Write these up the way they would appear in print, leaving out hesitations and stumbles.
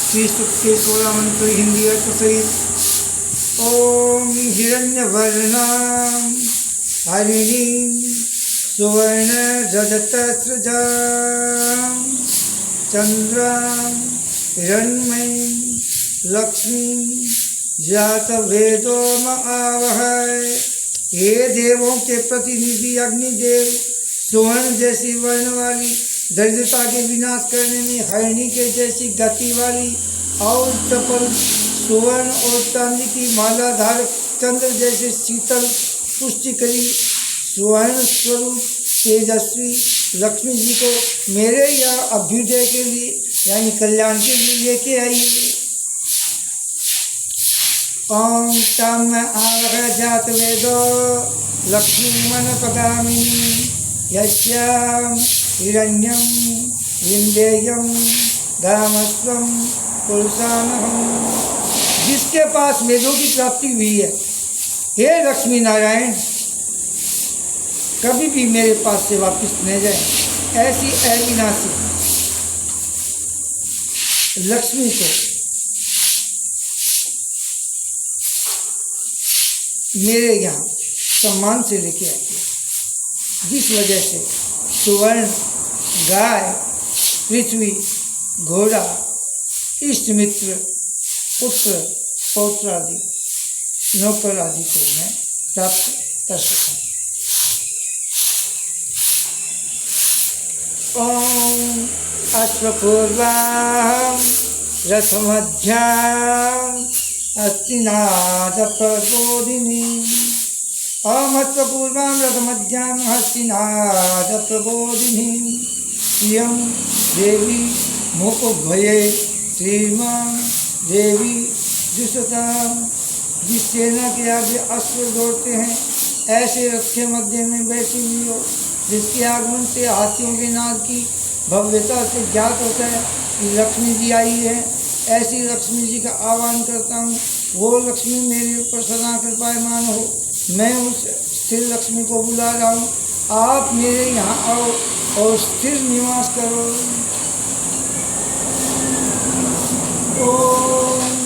श्री सूक्त 16 मंत्र हिंदी अर्थ सहित। ओम हिरण्यवर्णां हरिणीं सुवर्णरजतस्रजां चंद्रां हिरण्मयीं लक्ष्मीं जातवेदो म आवहै। हे देवों के प्रतिनिधि अग्निदेव, सुवर्ण जैसी वर्ण वाली दरिद्रता के विनाश करने में हरिणी के जैसी गति वाली और चपल सुवर्ण और चांदी की माला धारक चंद्र जैसे शीतल पुष्टिकरी सुवर्ण स्वरूप तेजस्वी लक्ष्मी जी को मेरे यहाँ अभ्युदय के लिए यानी कल्याण के लिए लेके आइए। ओम तम आवह जात वेदो लक्ष्मी मन पगामिनी यस्याम हिरण्यम विंदेयम गामस्वम पुरुषानहम। जिसके पास वेदों की प्राप्ति हुई है, हे लक्ष्मी नारायण, कभी भी मेरे पास से वापस न जाए। ऐसी अविनाशी लक्ष्मी को मेरे यहाँ सम्मान से लेके आइए, जिस वजह से सुवर्ण, गाय, पृथ्वी, घोड़ा, इष्ट मित्र, पुत्र, पौत्र आदि, नौकर आदि को मैं प्राप्त कर सकूँ। ओम अश्वपूर्वां रथमध्यां हस्तिनाद प्रबोधिनी। ओम अश्वपूर्वां रथमध्यां हस्तिनाद प्रबोधिनी श्रियं देवी मुखभये श्रीमां देवी दुष्टतां। जिस सेना के आगे अश्व दौड़ते हैं, ऐसे रथ के मध्य में बैठी हुई हो, जिसके आगमन से हाथियों के नाद की भव्यता से ज्ञात होता है कि लक्ष्मी जी आई है, ऐसी लक्ष्मी जी का आह्वान करता हूँ। वो लक्ष्मी मेरे ऊपर सदा कृपायमान हो। मैं उस स्थिर लक्ष्मी को बुला रहा हूँ, आप मेरे यहाँ आओ और स्थिर निवास करो। ओम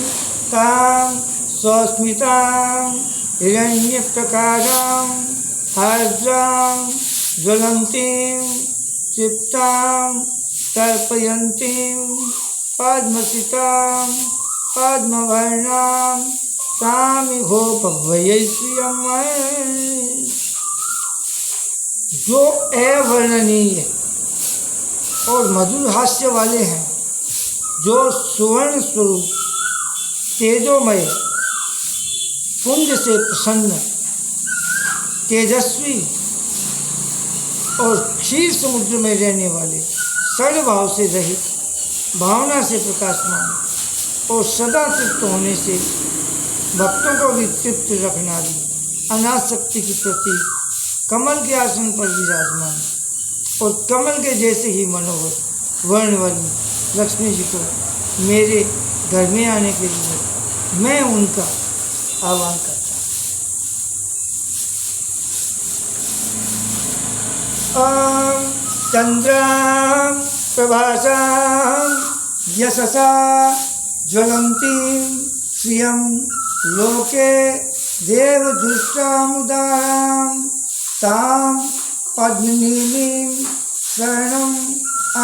तां स्वस्मितां हिरण्यप्रकारां हार्द्रां ज्वलन्तीं तृप्तां तर्पयन्तीं पद्मसितां पद्मवर्णां तामिहो भव्यैश्रियं। जो अवर्णनीय और मधुर हास्य वाले हैं, जो सुवर्ण स्वरूप तेजोमय पुंज से प्रसन्न तेजस्वी और क्षीर समुद्र में रहने वाले, सर्वभाव से रहित, भावना से प्रकाशमान और सदा तृप्त होने से भक्तों को भी तृप्त रखनारी अनासक्ति की प्रतीक कमल के आसन पर विराजमान और कमल के जैसे ही मनोहर वर्ण वाली लक्ष्मी जी को मेरे घर में आने के लिए मैं उनका आह्वान करता हूँ। ओम चंद्रां प्रभासां यशसा ज्वलन्तीं श्रियं लोके देवदुष्टामुदारां तां पद्मिनीं शरणम्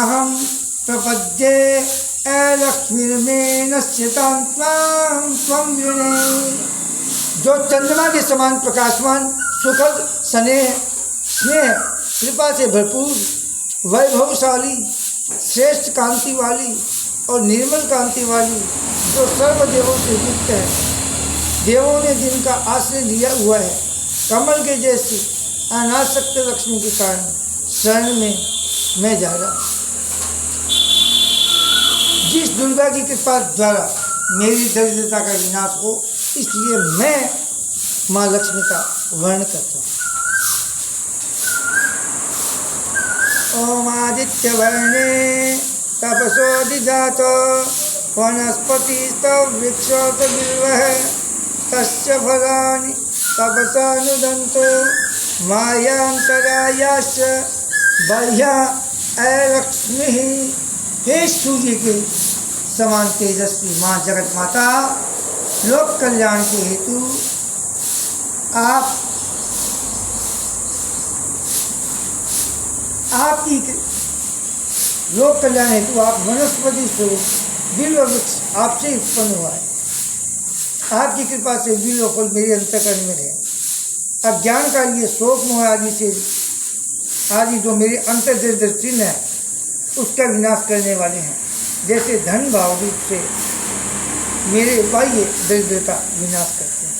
अहं प्रपद्ये अलक्ष्मीर्मेनस्यतां त्वं वृणे। जो चंद्रमा के समान प्रकाशमान, सुखद, स्नेह कृपा से भरपूर, वैभवशाली, श्रेष्ठ कांति वाली और निर्मल कांति वाली, जो सर्वदेवों से युक्त है, देवों ने जिनका आश्रय लिया हुआ है, कमल के जैसी अनासक्त लक्ष्मी के कारण शरण में मैं जा रहा हूँ। जिस दुर्गा की कृपा द्वारा मेरी दरिद्रता का विनाश हो, इसलिए मैं माँ लक्ष्मी का वर्ण करता हूँ। ओम आदित्य वर्णे तपसोऽधिजातो वनस्पतिस्तव वृक्षोत बिल्वः तस्य फलानि तपसानुदन्तो मायांतरायाश्च बाह्या अलक्ष्मी। हे सूर्य के समान तेजस्वी माँ जगत माता लोक कल्याण के हेतु आपकी लोक कल्याण हेतु आप वनस्पति स्वरूप बिल्व वृक्ष आपसे उत्पन्न हुआ है। आपकी कृपा से बिल्व फल मेरे अंतःकरण में रहे। अज्ञान का ये शोक मोह आदि जो मेरे अंतर्दृढ़ चिन्ह है उसका विनाश करने वाले हैं। जैसे धन भाव रूप से मेरे बाह्य दरिद्रता विनाश करते हैं।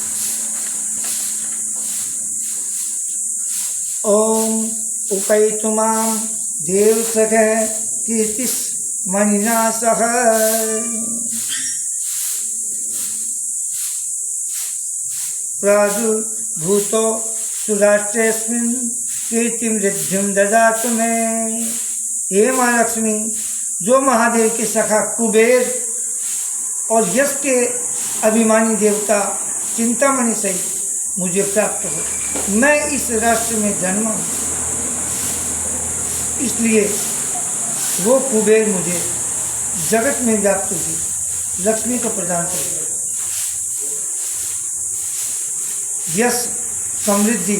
ओम उपैतु मां देव सख कीर्तिस मणिना सह प्रादुर्भूतो सुराष्ट्रेस्मिन् कीर्तिम रिद्धिम ददातु मे। हे माँ लक्ष्मी, जो महादेव के सखा कुबेर और यश के अभिमानी देवता चिंतामणि सहित मुझे प्राप्त हो, मैं इस राष्ट्र में जन्मा हूँ, इसलिए वो कुबेर मुझे जगत में व्याप्त हुई लक्ष्मी को प्रदान करेगा। यश, समृद्धि,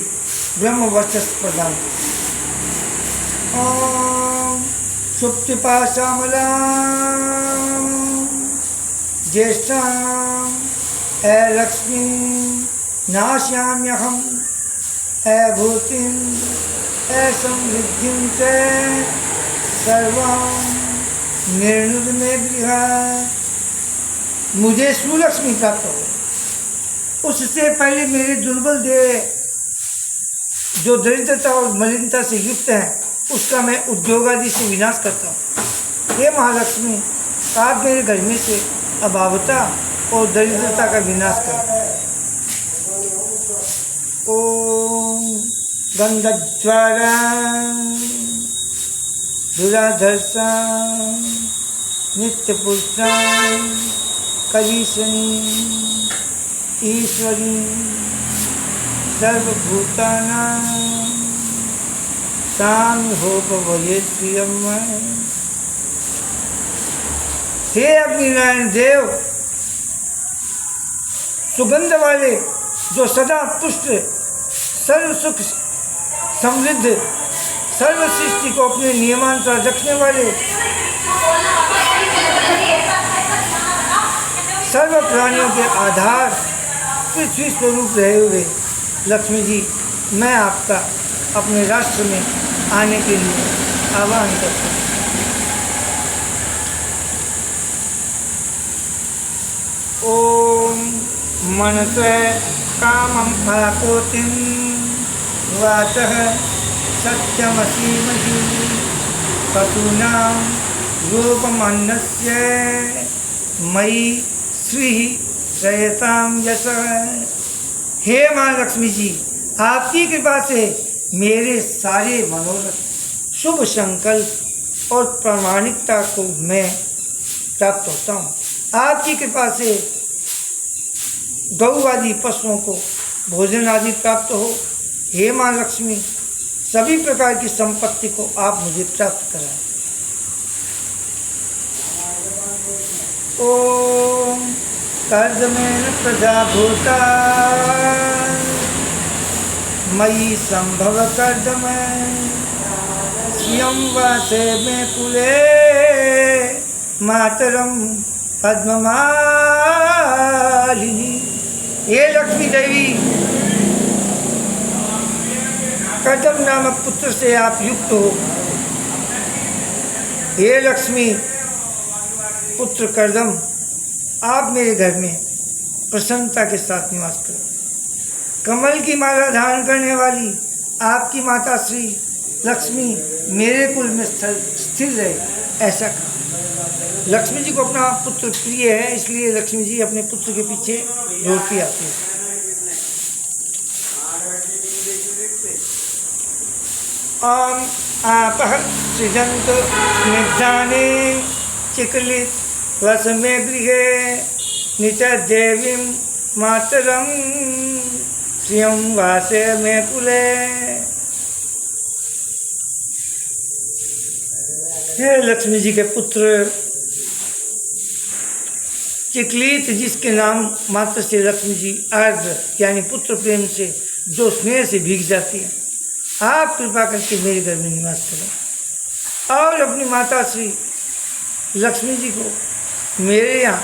ब्रह्म वर्चस्व प्रदान करेगा। ओम सुप्तिपाशामलां ज्येष्ठां लक्ष्मी नाश्याम्यहम् भूतिं समृद्धिं च सर्वां निर्णुद में बृहत्। मुझे सुलक्ष्मी प्राप्त हो, उससे पहले मेरे दुर्बल देह जो दरिद्रता और मलिनता से युक्त है उसका मैं उद्योग आदि से विनाश करता हूँ। हे महालक्ष्मी, आप मेरे घर में से अभावता और दरिद्रता का विनाश कर। ओम गंधद्वारा दुराधर्षा नित्य पुरुषा कवीशनी ईश्वरी सर्वभूतानां साम्यहोपभयेत्प्रियं। हे अग्निनारायण देव, सुगंध वाले जो सदा पुष्ट सर्व सुख समृद्ध सर्व सृष्टि को अपने नियमानुसार रखने वाले सर्व प्राणियों के आधार पृथ्वी स्वरूप रहे हुए लक्ष्मी जी, मैं आपका अपने राष्ट्र में आने के लिए आह्वान करता हूँ। ओम मनसे कामं फलाकोटिं वाचः सत्यमसीमहि पशूनां रूपमन्नस्य मयि श्री जयतां यशः। हे माँ लक्ष्मी जी, आपकी कृपा से मेरे सारे मनोरथ, शुभ संकल्प और प्रामाणिकता को मैं प्राप्त होता हूँ। आपकी कृपा से गौ आदि पशुओं को भोजन आदि प्राप्त हो। हे माँ लक्ष्मी, सभी प्रकार की संपत्ति को आप मुझे प्राप्त कराएं। ओम कर्दमेन प्रजाभूता मयि संभव कर्दमय श्रियं वासे में कुले मातरम पद्ममालिनी। हे लक्ष्मी देवी, कर्दम नामक पुत्र से आप युक्त हो। हे लक्ष्मी पुत्र कर्दम, आप मेरे घर में प्रसन्नता के साथ निवास करो। कमल की माला धारण करने वाली आपकी माता श्री लक्ष्मी मेरे कुल में स्थिर रहे, ऐसा कहा। लक्ष्मी जी को अपना पुत्र प्रिय है, इसलिए लक्ष्मी जी अपने पुत्र के पीछे दौड़ती आती है। ओम आपः सृजन्तु स्निग्धानि चिक्लित वसमे गृहे नित्यदेवीं मातरं श्रियं वासे में कुले। हे लक्ष्मी जी के पुत्र, चिकलित जिसके नाम मात्र से लक्ष्मी जी आर्द्र यानी पुत्र प्रेम से जो स्नेह से भीग जाती है, आप कृपा करके मेरे घर में निवास करें और अपनी माता श्री लक्ष्मी जी को मेरे यहाँ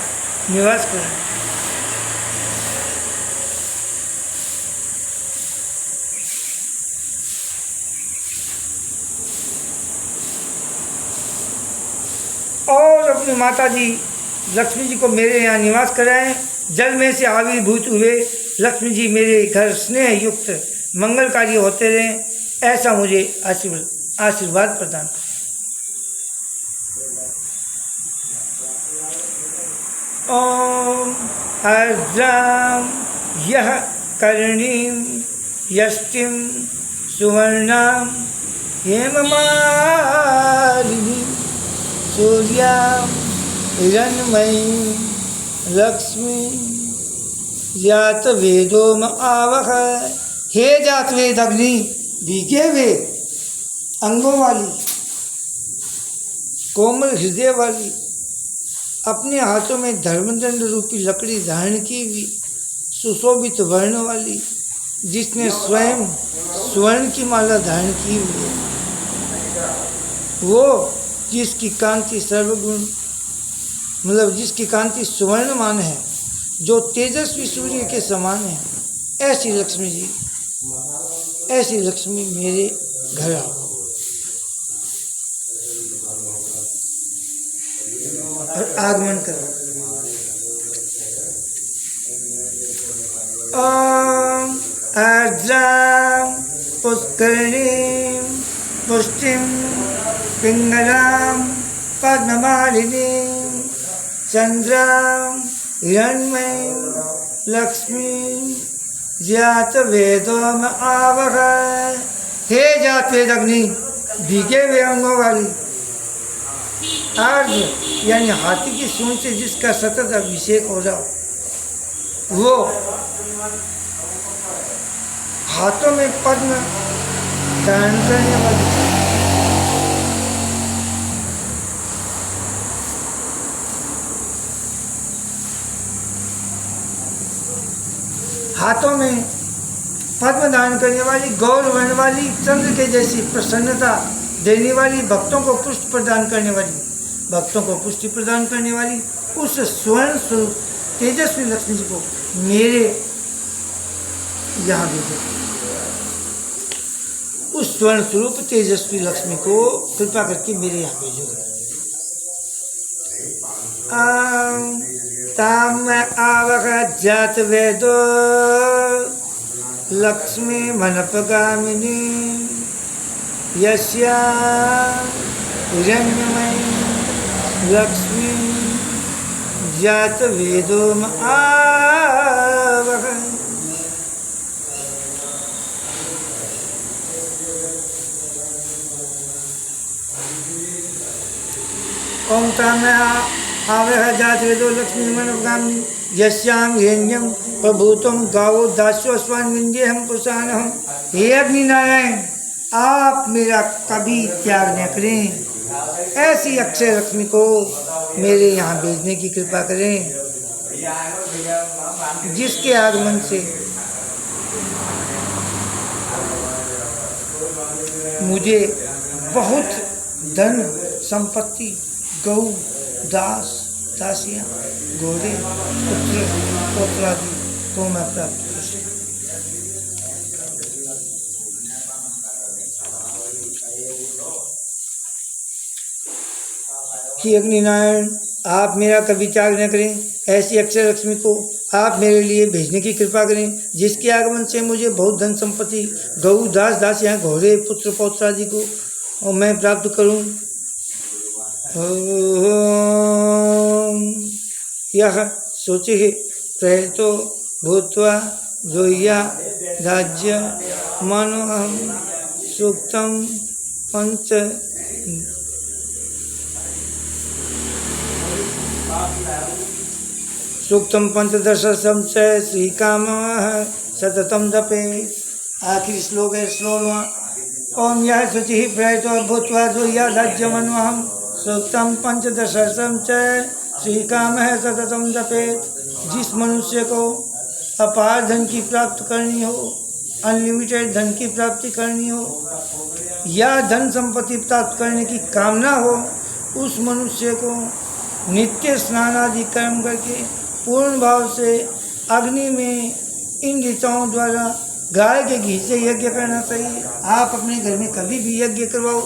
निवास करें। और अपनी माता जी लक्ष्मी जी को मेरे यहाँ निवास कराएं। जल में से आविर्भूत हुए लक्ष्मी जी मेरे घर स्नेह युक्त मंगलकारी होते रहें, ऐसा मुझे आशीर्वाद प्रदान करें। ओम अर्द्राम यह कर्णीम यष्टिम सुवर्णाम हेममालिनी सूर्याम हिरण्मयी लक्ष्मी जात वेदो म आवह। हे जात वेद अग्नि, भीगे हुए अंगों वाली, कोमल हृदय वाली, अपने हाथों में धर्मदंड रूपी लकड़ी धारण की हुई, सुशोभित वर्ण वाली, जिसने स्वयं स्वर्ण की माला धारण की हुई है, वो जिसकी कांति सर्वगुण मतलब जिसकी कांति सुवर्णमान है, जो तेजस्वी सूर्य के समान है, ऐसी लक्ष्मी जी, ऐसी लक्ष्मी मेरे घर आओ और आगमन करो। ओम आर्द्राम पुष्करिणीं पुष्टिं पिंगलां पद्ममालिनीं चंद्रां हिरण्मयीं लक्ष्मीं जात वेदो म आवह। हे जात वेद अग्नि, भीगे हुए अंगों वाली, आर्द्र यानी हाथी की सूंड से जिसका सतत अभिषेक हो रहा, वो हाथों में पद्म धारण करने वाली, हाथों में पद्म धारण करने वाली, गौर वर्ण वाली, चंद्र के जैसी प्रसन्नता देने वाली, भक्तों को पुष्टि प्रदान करने वाली, भक्तों को पुष्टि प्रदान करने वाली उस स्वर्ण स्वरूप तेजस्वी लक्ष्मी जी को मेरे यहाँ भेजो। उस स्वर्ण स्वरूप तेजस्वी लक्ष्मी को कृपा करके मेरे यहाँ भेजो। ताम आवह जात वेदो लक्ष्मी मनपगामिनी यस्या हिरण्यमयी लक्ष्मी जात वेदो म आवह। ओम ताम आवह जात वेदो लक्ष्मी मनोगामिनी यस्याम हिरण्यम प्रभूतम गावो दास्यो अस्वान विंदे हम पुरुषान हम। हे अग्नि नारायण, आप मेरा कभी त्याग न करें, ऐसी अक्षय लक्ष्मी को मेरे यहाँ भेजने की कृपा करें, जिसके आगमन से मुझे बहुत धन संपत्ति, गौ, दास, दासियाँ, घोड़े, पुत्र पौत्रादि को मैं प्राप्त कर सकूं। कि अग्निनारायण, आप मेरा कभी त्याग न करें, ऐसी अक्षय लक्ष्मी को आप मेरे लिए भेजने की कृपा करें, जिसके आगमन से मुझे बहुत धन संपत्ति, गौ, दास, दासियाँ, घोड़े, पुत्र पौत्रादि को और मैं प्राप्त करूं। ओम यह शुचिः प्रेतो भूत्वा जोह्या राज्य मनोहम सूक्तम पंच सूक्तम पंचदशम च श्रीकाम सततम जपे। आखिरी श्लोक है 16वां। ओम यह शुचिः प्रयतो भूत्वा जोह्या राज्य मनोहम सूक्तम पंचदशम च श्री काम है सततम जपेत। जिस मनुष्य को अपार धन की प्राप्ति करनी हो, अनलिमिटेड धन की प्राप्ति करनी हो, या धन संपत्ति प्राप्त करने की कामना हो, उस मनुष्य को नित्य स्नान आदि कर्म करके पूर्ण भाव से अग्नि में इन ऋचाओं द्वारा गाय के घी से यज्ञ करना चाहिए। आप अपने घर में कभी भी यज्ञ करवाओ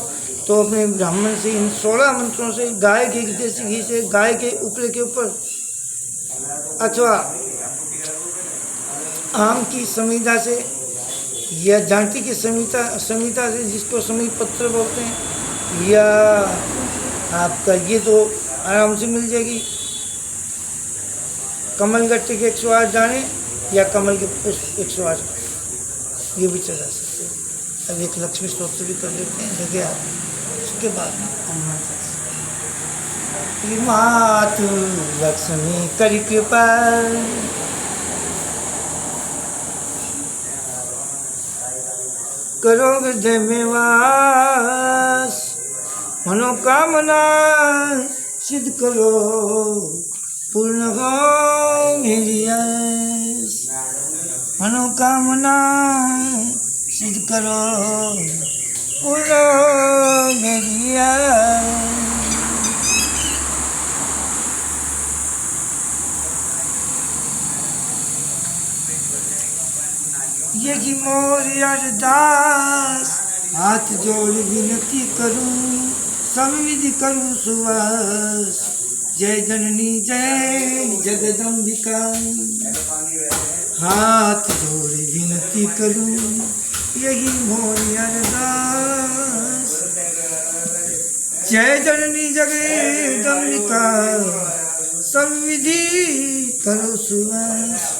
तो अपने ब्राह्मण से इन 16 मंत्रों से गाय के देसी घी से गाय के ऊपर के ऊपर अथवा आम की समीधा से या जांटी की समीता से, जिसको समीप पत्र बोलते हैं, या आपका ये तो आराम से मिल जाएगी। कमल गट्टे के 108 दाने या कमल के पुष्प 108, ये भी चला सकते हैं। अब एक लक्ष्मी स्तोत्र भी कर लेते हैं जगह आप, उसके बाद मातु लक्ष्मी करी कृपा, करो हृदय में वास, मनोकामना सिद्ध करो, पूर्ण हो मेरी आस। मनोकामना सिद्ध करो, पूर्ण हो मेरी आस। यही मोर अरदास, हाथ जोड़ विनती करूं, सब विधि करूं सुवास। जय जननी जय जगदम्बिका, हाथ जोड़ विनती करूं, यही मोर अरदास। जय जननी जगदम्बिका, सब विधि करो सुवास।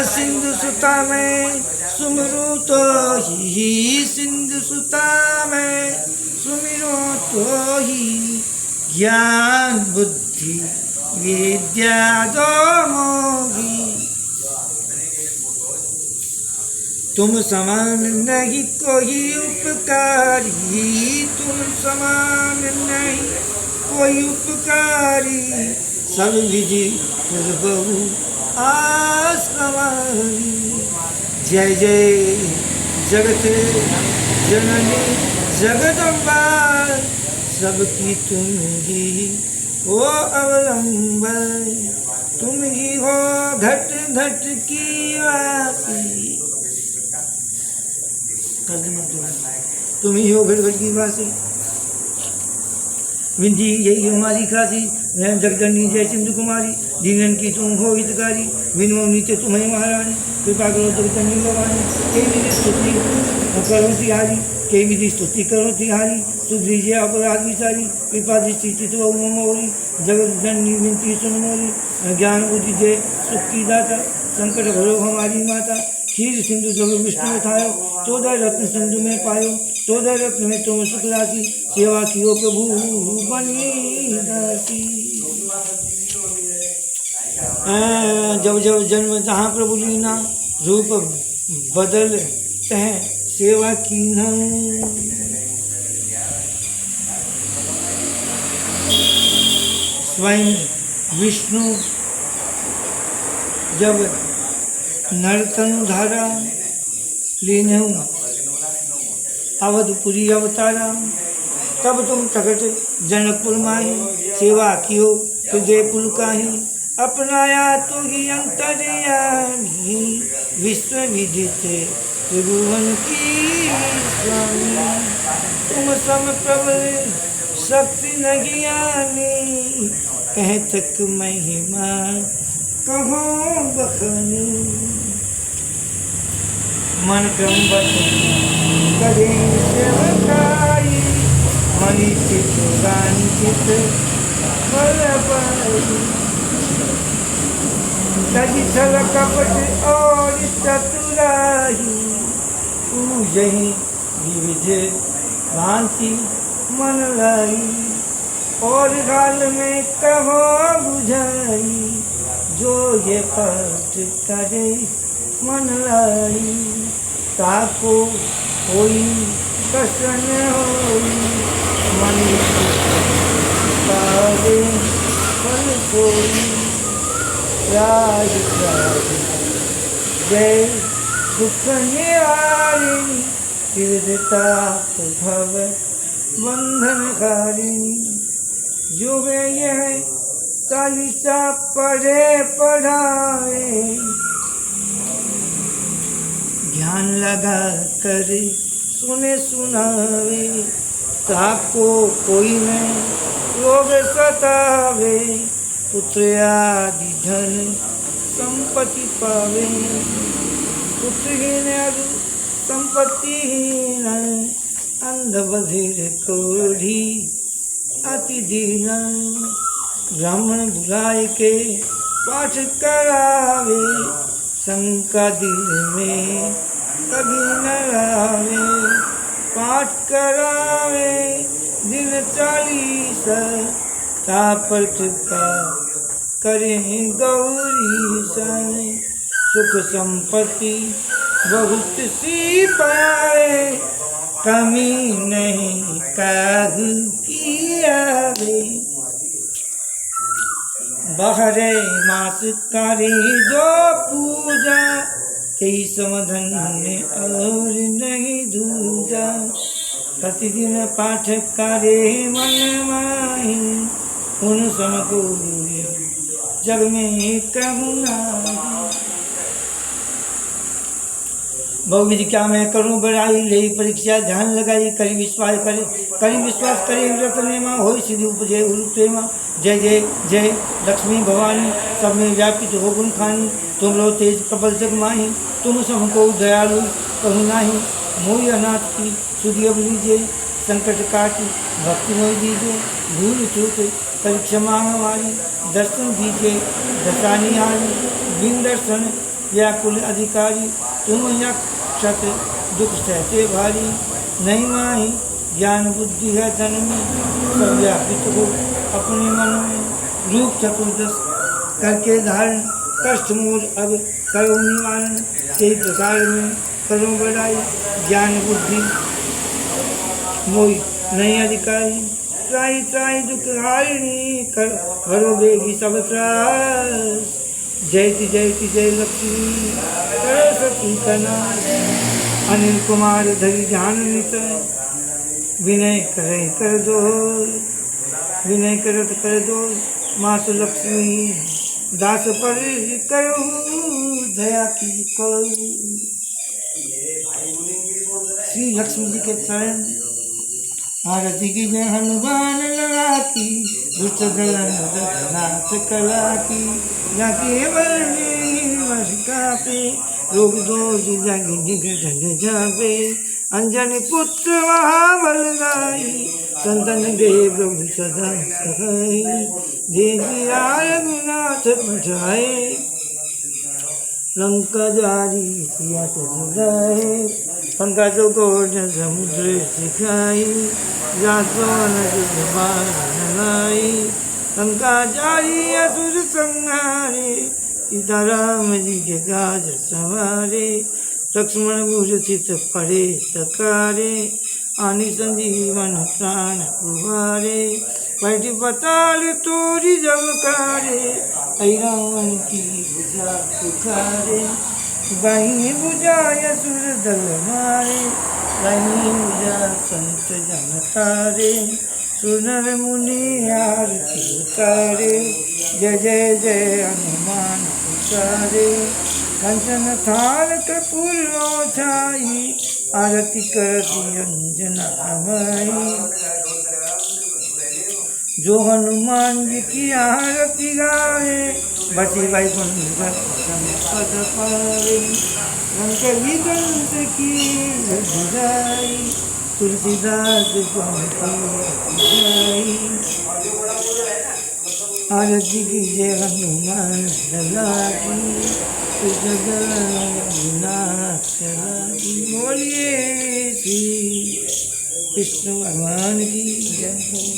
सिंधु सुता में सुमिरो तो ही, सिंधु सुता में सुमिरो तो ही, ज्ञान बुद्धि विद्या दो मोही। तुम समान नहीं कोई उपकारी, तुम समान नहीं कोई उपकारी, सब विधि बहु आस हमारी। जय जय जगत जननी जगदम्बा, सबकी तुम ही हो अवलंबन, तुम ही हो घट घट की वासी। तुम ही हो घट घट की वासी, विंधी यही हमारी खासी। जगदनी जय सिंधु कुमारी, दीनन की तुम हो हितकारी, विनो नीचे तुम्हें महारानी, कृपा करो जगदनी भवानी। कई विधि स्तुति करो तिहारी, कई विधि स्तुति करो तिहारी, सुधीजिए अपराध विचारी, कृपा दृष्टि चित मोरी। जगदनी विनती सुन मोरी, ज्ञान बुद्धि जय सुख की दाता, संकट भरो हमारी माता। क्षीर सिंधु जब विष्णु उठायो, 14 रत्न सिंधु में पायो, 14 रत्न में तुम सुख राशि, सेवा कियो प्रभु बनी दासी। जब जब जन्म जहाँ प्रभु लीना, रूप बदलते हैं सेवा की न। स्वयं विष्णु जब नर्तन धारा लीन अवधपुरी अवतारा, तब तुम प्रकट जनकपुर माही, सेवा कियो हृदय पुलकाही। अपनाया तो ही अंतर्यामी, विश्व विदित त्रिभुवन की स्वामी। तुम सम प्रबल शक्ति नहीं आनी, कह तक महिमा कहो बखानी। मन क्रम करे सेवकाई, मनी चित गान चित बल पाई। सजी छल कपट और चतुराई, पूजहि विविध भांति मन लाई। और गाल में कहो बुझाई, जो ये पाठ करे मन लाई। ताको कोई कष्ट न होई, मनुष्य सोई राज राज जय दुख निवारिणी तीर्थताप भव बंधन कारिणी। जो वे यह चालीसा पढ़े पढ़ावे ध्यान लगा कर सुने सुनावे ताको कोई न रोग सतावे पुत्र आदि धन संपत्ति पावे। पुत्रहीन संपत्तिहीन अंध बधिर कोढ़ी अति दीन। ब्राह्मण बुलाए के पाठ करावे शंका दिल में कभी न आवे। पाठ करावे दिन 40 तापर कृपा करें गौरी सन। सुख संपत्ति बहुत सी पाए कमी नहीं काहू की आवे। बाहरे मास करे जो पूजा कई समधन और नहीं दूजा। प्रतिदिन पाठ करे मन माही उन समको जग में कहूँ बहुविधि क्या मैं करूँ बड़ाई ले परीक्षा ध्यान लगाई करी विश्वास करे व्रत नेमा हो सिद्धि उपजे प्रेमा। जय जय जय लक्ष्मी भवानी सब में व्यापित हो गुण खानी। तुम लो तेज प्रबल जग माही तुम सबको दयालु कहूँ नाही। मोहि अनाथ की सुधि अब लीजिए संकट काटी भक्ति मोहि दीजिए। भूल चूक कर क्षमा हमारी दर्शन दीजिए दशानी हारी। बिन दर्शन व्याकुल अधिकारी तुम क्षत दुख सहते भारी। नहीं माही ज्ञान बुद्धि है धन में सब व्यापित हो अपने मन में। रूप चतुर्दश करके धारण कष्ट मूल अब करो निवारण। कई प्रकार में करो बड़ाई ज्ञान बुद्धि मोहि नहीं अधिकारी। त्राही त्राही दुख हारिणी करो बेगी सब त्रास। जयति जयति जय लक्ष्मी सरस्वती का नाम। अनिल कुमार धरी ध्यान नित विनय करे कर दो विनय करत कर दो। मासु लक्ष्मी दास पर करो दया की करो। श्री लक्ष्मी जी के चरण आरती की जय हनुमान लगा की दुष्ट नाथ कला की। या केवल पे रोग दोष जग जापे। अंजन पुत्र महाबल गाई संतन दे प्रभु सदा सहाय। देवी रघुनाथ पठाए लंका जारी सिया तुझे। पंकज गोज समुद्र सिखाई जासवन लाई। लंका जारी असुर संहारे सीता राम जी के काज संवारे। लक्ष्मण मूर्छित पड़े सकारे आनि संजीवन प्राण उबारे। बैठी पताल तोरी जमकारे ऐ रावण की भुजा पुकारे। बाई बुझाय असुर दल मारे बाई बुझा संत जन तारे। सुनर मुनि आरती उतारे जय जय जय हनुमान उतारे। कंचन थाल कपूर छाई आरती करती अंजना हमारी। जो हनुमान जी की आरती गावे बसी भाई पद पावे। रंग दंत की बुझाई तुलसीदास आरती की जय हनुमान लला की बोलिए श्री कृष्ण भगवान की जय हो।